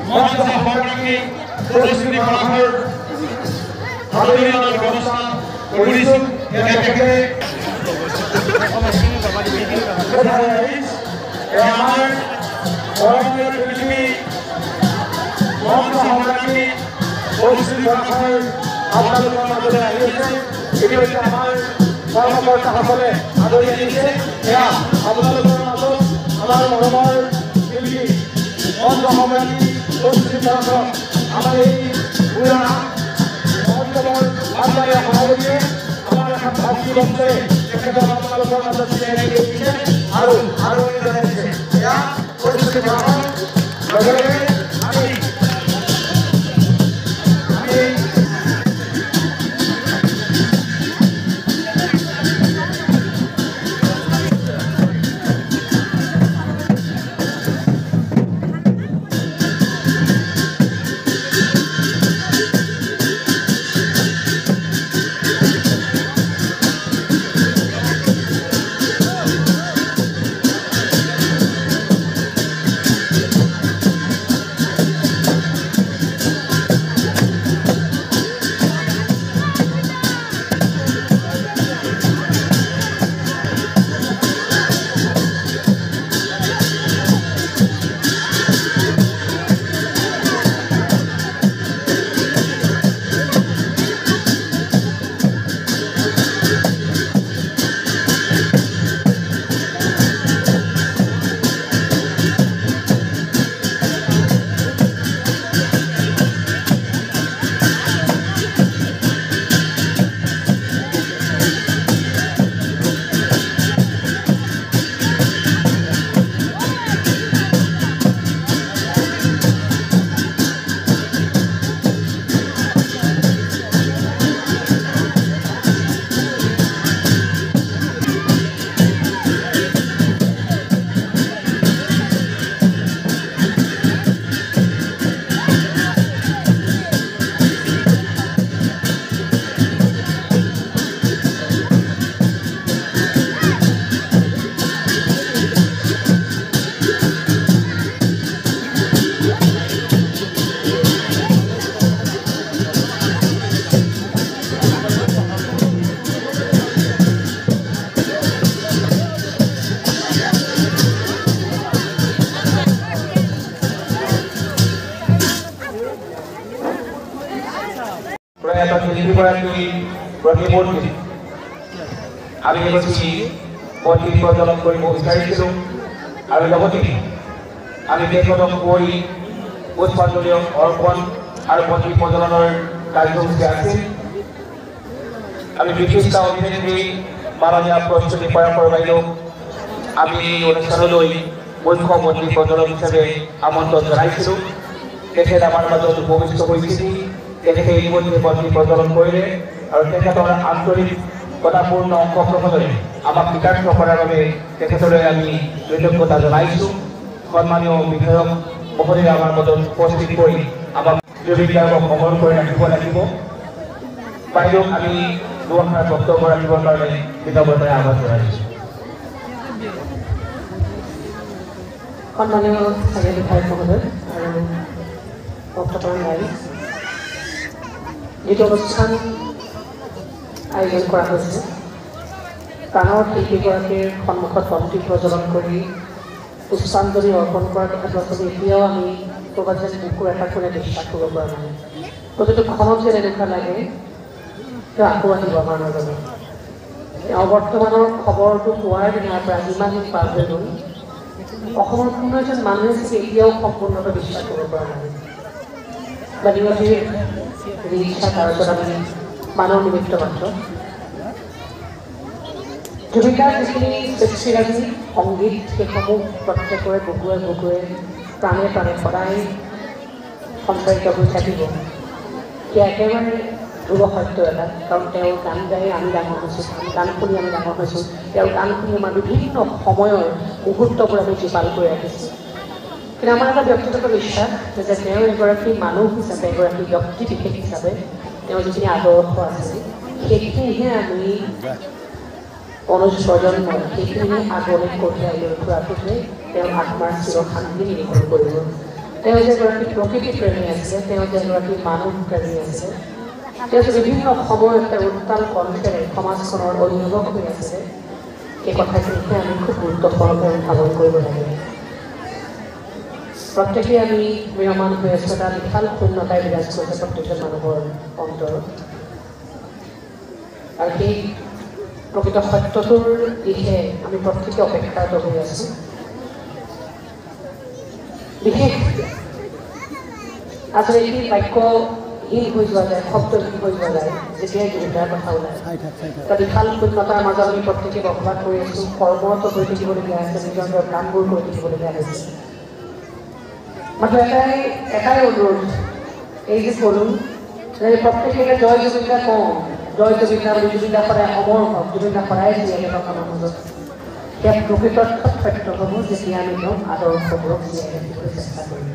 মঞ্চ সভাপতি প্ৰস্তুতি কৰাৰ আলোচনাৰ ব্যৱস্থা কৰিছোঁ তেখেতে আমাৰ অৰণ্য পৃথিৱী মঞ্চ সভাপতি প্ৰস্তুতি কৰাৰ আপোনালোকৰ মাজলৈ আহি আছে ইতিমধ্যে আমাৰ কৰ্মকৰ্তাসকলে আদৰি আনিছে এয়া আপোনালোকৰ মাজত আমাৰ মৰমৰ শিল্পী মঞ্চ সভাপতি প্ৰস্তুতি কৰাৰ আমাৰ এই পুৰা মঞ্চৰ বানবাৰী সভাপতিয়ে আমাৰ এখন ভাতৃ মঞ্চে তেখেতক আপোনালোকৰ মাজত চিনাকি দিছে আৰু আদৰণি জনাইছে এয়া প্ৰস্তুতি কৰাৰ লগে লগে আমি প্ৰতিমূৰ্তি আমি এগৰাকী পত্নী প্ৰজ্বলন কৰিব বিচাৰিছিলোঁ আৰু লগতে আমি তেখেতক কৈ পুষ্পাঞ্জলি অৰ্পণ আৰু পত্নী প্ৰজ্বলনৰ কাৰ্যসূচী আছিল আমি বিশিষ্ট অভিনেত্ৰী মাননীয় প্ৰস্তুতি পৰাশৰ বাইদেউ আমি এই অনুষ্ঠানলৈ মুখ্য পত্নী প্ৰজ্বলন হিচাপে আমন্ত্ৰণ জনাইছিলোঁ তেখেত আমাৰ মাজত উপবিষ্ট হৈছিল তেখেতে ইতিমধ্যে পত্নী প্ৰজ্বলন কৰিলে আৰু তেখেতৰ আন্তৰিকতাপূৰ্ণ অংশগ্ৰহণেৰে আমাক কৃতাৰ্থ কৰাৰ বাবে তেখেতলৈ আমি কৃতজ্ঞতা জনাইছোঁ সন্মানীয় বিধায়ক মহোদয়ে আমাৰ মাজত উপস্থিত কৰি আমাক বিধায়কক সমল কৰি ৰাখিব লাগিব বাইদেউক আমি দুআষাৰ বক্তব্য ৰাখিবৰ কাৰণে কৃতজ্ঞতাৰে আহ্বান জনাইছোঁ সন্মানীয় স্থানীয় বিধায়ক মহোদয় আৰু বক্তব্য ৰাইজ যিটো অনুষ্ঠান আয়োজন কৰা হৈছে প্ৰাণৰ শিল্পীগৰাকীৰ সন্মুখত পত্নী প্ৰজ্বলন কৰি পুষ্পাঞ্জলি অৰ্পণ কৰাৰ ক্ষেত্ৰত এতিয়াও আমি ক'ৰবাত যেন বুকুৰ এটা কোণে বিশ্বাস কৰিব পৰা নাই প্ৰতিটো ক্ষণত যেন এনেকুৱা লাগে তেওঁ আকৌ আহিব আমাৰ মাজলৈ তেওঁ বৰ্তমানৰ খবৰটো পোৱাৰ দিনাৰ পৰা যিমান দিন পাৰ হৈ গ'ল অসমৰ কোনো এজন মানুহে এতিয়াও সম্পূৰ্ণকৈ বিশ্বাস কৰিব পৰা নাই বাণীবাদীৰ ৰিক্সা তাৰপিছত আমি মানৱ নিমিত্ত মাত্ৰ জুবিনদাৰ যিখিনি সৃষ্টিৰাজি সংগীত সেইসমূহ প্ৰত্যেকৰে বুকুৱে বুকুৱে প্ৰাণে প্ৰাণে সদায় সঞ্চাৰিত হৈ থাকিব সেয়া একেবাৰে ধ্ৰুৱ সত্য এটা কাৰণ তেওঁৰ গান গাই আমি ডাঙৰ হৈছোঁ গান শুনি আমি ডাঙৰ হৈছোঁ তেওঁৰ গান শুনি আমাৰ বিভিন্ন সময়ৰ মুহূৰ্তবোৰ আমি জীপাল কৰি ৰাখিছোঁ কিন্তু আমাৰ এটা ব্যক্তিগত বিশ্বাস যে তেওঁ এগৰাকী মানুহ হিচাপে এগৰাকী ব্যক্তি বিশেষ হিচাপে তেওঁৰ যিখিনি আদৰ্শ আছে সেইখিনিহে আমি অনুজ প্ৰজন্মই সেইখিনি আগলৈ কঢ়িয়াই লৈ ফুৰাটোহে তেওঁৰ আত্মাৰ চিৰ শান্তি নিৰ্ভৰ কৰিব তেওঁ যে এগৰাকী প্ৰকৃতি প্ৰেমী আছিলে, তেওঁ যে এগৰাকী মানুহ প্ৰেমী আছিলে, তেওঁ যে বিভিন্ন সময়ত তেওঁৰ উত্তাল কণ্ঠেৰে সমাজখনৰ অভিভাৱক হৈ আছিলে, এই কথাখিনিকে আমি খুব গুৰুত্বপূৰ্ণভাৱে উত্থাপন কৰিব লাগে। প্ৰত্যেকেই আমি ম্ৰিয়মান হৈ আছোঁ, এটা বিশাল শূন্যতাই বিৰাজ কৰিছে প্ৰত্যেকজন মানুহৰ অন্তৰত। আৰু সেই প্ৰকৃত সত্যটোৰ দিশে আমি প্ৰত্যেকে অপেক্ষাৰত হৈ আছোঁ। বিশেষ আচলতে এই বাক্যহীন হৈ যোৱা যায়, শব্দহীন হৈ যোৱা যায় যেতিয়াই জীৱিকাৰ কথা ওলায়। এটা বিশাল শূন্যতাৰ মাজত আমি প্ৰত্যেকে বসবাস কৰি আছোঁ, কৰ্মৰত হৈ থাকিবলগীয়া আছে, নিজৰ নিজৰ কামবোৰ কৰি থাকিবলগীয়া হৈছে। মাত্ৰ এটাই অনুৰোধ, এই যে ক'লোঁ যে প্ৰত্যেকে জয় জুবিন দা কওঁ, জয় জুবিন দা বুলি, জুবিন দা সদায় অমৰ হওক, জুবিন দা সদায় জীয়াই থাকক আমাৰ মাজত। সেয়া প্ৰকৃত সত্য হ'ব যেতিয়া আমি তেওঁক আদৰ্শবোৰক জীয়াই ৰাখিবলৈ চেষ্টা কৰিম।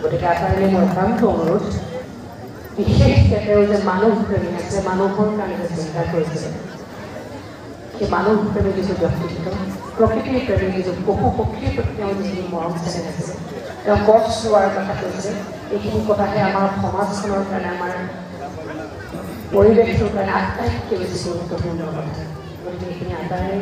গতিকে আটাইৰে মোৰ একান্ত অনুৰোধ, বিশেষকৈ তেওঁ যে মানুহ প্ৰেমী আছে, মানুহৰ কাৰণে যে চিন্তা কৰিছিলে, সেই মানুহ প্ৰেমী যিটো ব্যক্তিত্ব, প্ৰকৃতিৰ প্ৰেমী যিটো পশু পক্ষীৰ প্ৰতি তেওঁ যিখিনি মৰম চেনেহ আছে, তেওঁ গছ ৰোৱাৰ কথা কৈছে, এইখিনি কথাহে আমাৰ সমাজখনৰ কাৰণে, আমাৰ পৰিৱেশটোৰ কাৰণে আটাইতকৈ বেছি গুৰুত্বপূৰ্ণ কথা। গতিকে এইখিনি আটাই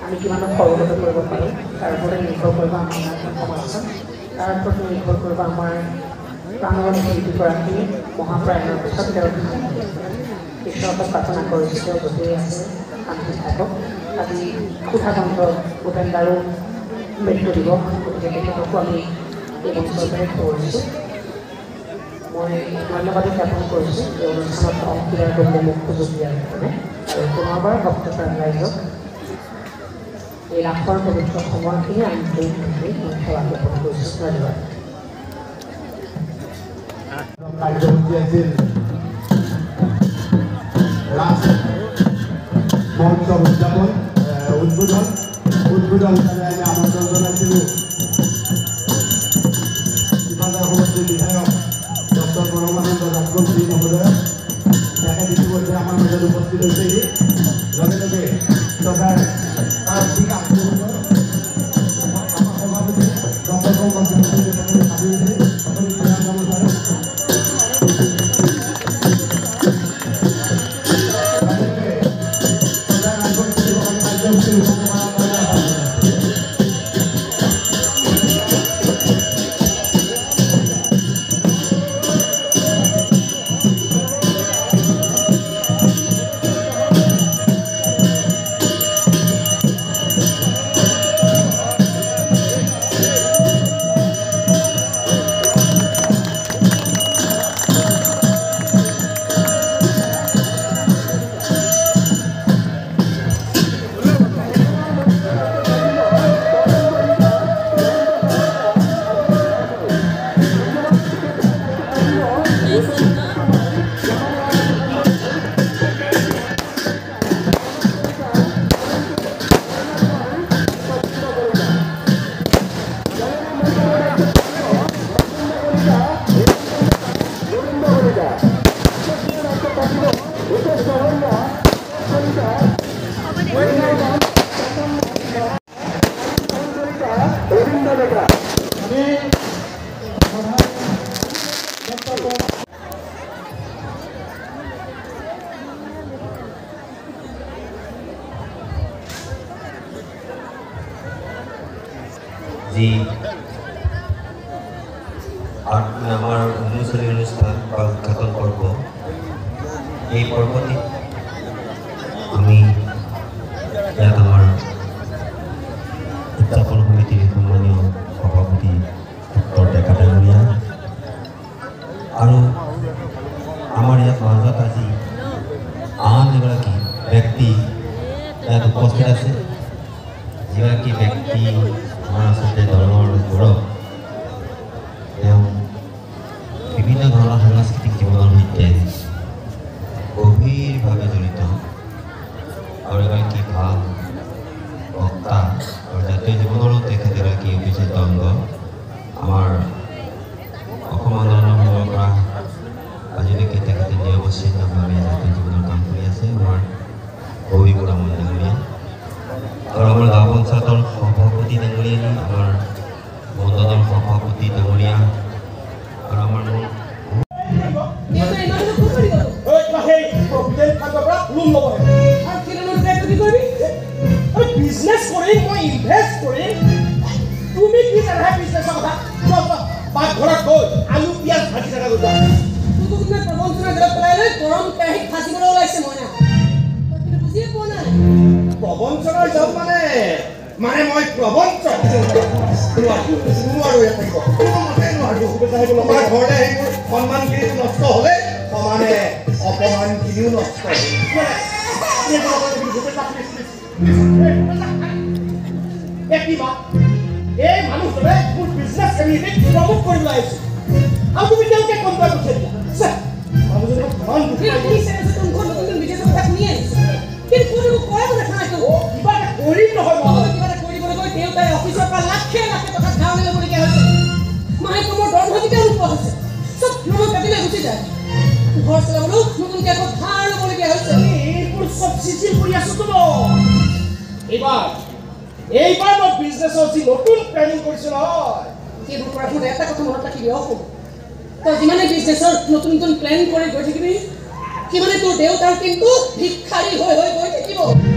আমি কিমানত সৰ্বগত কৰিব পাৰোঁ তাৰ ওপৰতে নিৰ্ভৰ কৰিব আমাৰ সমাজখন, তাৰ ওপৰত নিৰ্ভৰ কৰিব আমাৰ প্ৰাণৰ শিল্পীগৰাকী মহাপ্ৰায়ণৰ পিছত তেওঁ ঈশ্বৰক প্ৰাৰ্থনা কৰিছোঁ, তেওঁ য'তেই আছে শান্তি থাকক। আজি সুধাকান্ত ভূপেন দাৰো মৃত্যু দিৱস, গতিকে তেখেতকো আমি এই অঞ্চলতে কৰিছোঁ। মই ধন্যবাদো জ্ঞাপন কৰিছোঁ এই অনুষ্ঠানত অংশীদাৰ কৰিবলৈ মোক সুযোগ দিয়াৰ কাৰণে, আৰু পুনৰবাৰ ভক্তপ্ৰাণ ৰাইজক এই ৰাসৰ পবিত্ৰ সময়খিনি আমি মই সেৱা জ্ঞাপন কৰিছোঁ। ধন্যবাদ। কাৰ্যসূচী আছিল ৰাস মহোৎসৱ উদযাপন উদ্বোধন হিচাপে আমি আমন্ত্ৰণ জনাইছিলোঁ শিপাজাৰ সমষ্টিৰ বিধায়ক ডক্টৰ পৰমানন্দ ৰাজবংশী মহোদয়। তেখেত ইতিমধ্যে আমাৰ মাজত উপস্থিত হৈছেহি। লগে লগে তথাৰ তাৰ বিকাশ আমাৰ সভাপতি ডক্টৰ পংকজ ভাবি উঠে সকলো ক্ৰীড়া কৰ্মচাৰী যি আমাৰ উন্মোচনী অনুষ্ঠান বা উদ্ঘাটন পৰ্ব, এই পৰ্বটিত আমি ইয়াত আমাৰ উদযাপন সমিতিৰ সন্মানীয় সভাপতি ডক্টৰ ডেকা ডাঙৰীয়া আৰু আমাৰ ইয়াত মাজত আজি আন এগৰাকী ব্যক্তি ইয়াত উপস্থিত আছে, যিগৰাকী ব্যক্তি আমাৰ আচলতে দলৰ গৌৰৱ। তেওঁ বিভিন্ন ধৰণৰ সাংস্কৃতিক জীৱনৰ সৈতে গভীৰভাৱে জড়িত আৰু এগৰাকী ভাল পাকঘৰত গৈ আলু পিঁয়াজ ভাজি থকা দুটা তুমি প্ৰবঞ্চনা জব পেলাই লৈ গৰম কেৰাহীত ভাজিবলৈ ওলাইছে মই না কিন্তু বুজিয়ে পোৱা নাই প্ৰবঞ্চনাৰ জব মানে মই প্ৰবঞ্চক নোৱাৰো ইয়াত থাকিব কোনোমতে নোৱাৰো আমাৰ ঘৰতে সেইবোৰ সন্মানখিনিটো নষ্ট হ'লে সমানে অপমানখিনিও নষ্ট এই মানুহজনে মোৰ বিজনেছ কমিউনিটিক প্ৰমোট কৰিবলৈ আহিছে আৰু তুমি তেওঁকে কণ্ট্ৰল পঠিয়াই দিলা মানুহজনে কিমান দুখ কিন্তু কোনো কৰাব দেখা নাই কিবা এটা কৰিম নহয় মই কিবা এটা কৰিবলৈ গৈ দেউতাই অফিচৰ পৰা লাখে লাখে টকা ধাৰলৈ ল'বলগীয়া হৈছে মায়ে কমৰ দৰমহাটিকে নোপোৱা হৈছে চব লোন কাটিলে গুচি যায় ঘৰ চলাবলৈও নতুনকৈ আকৌ ধাৰ ল'বলগীয়া হৈছে এইবোৰ চব চিজিল কৰি আছো তো এইবাৰ মই বিজনেছৰ যি নতুন প্লেনিং কৰিছো নহয় সেইবোৰ কৰা শুনে এটা কথা মনত ৰাখিবি অসম তই যিমানে বিজনেছৰ নতুন নতুন প্লেন কৰি গৈ থাকিবি সিমানে তোৰ দেউতাৰ কিন্তু ভিক্ষাৰী হৈ গৈ থাকিব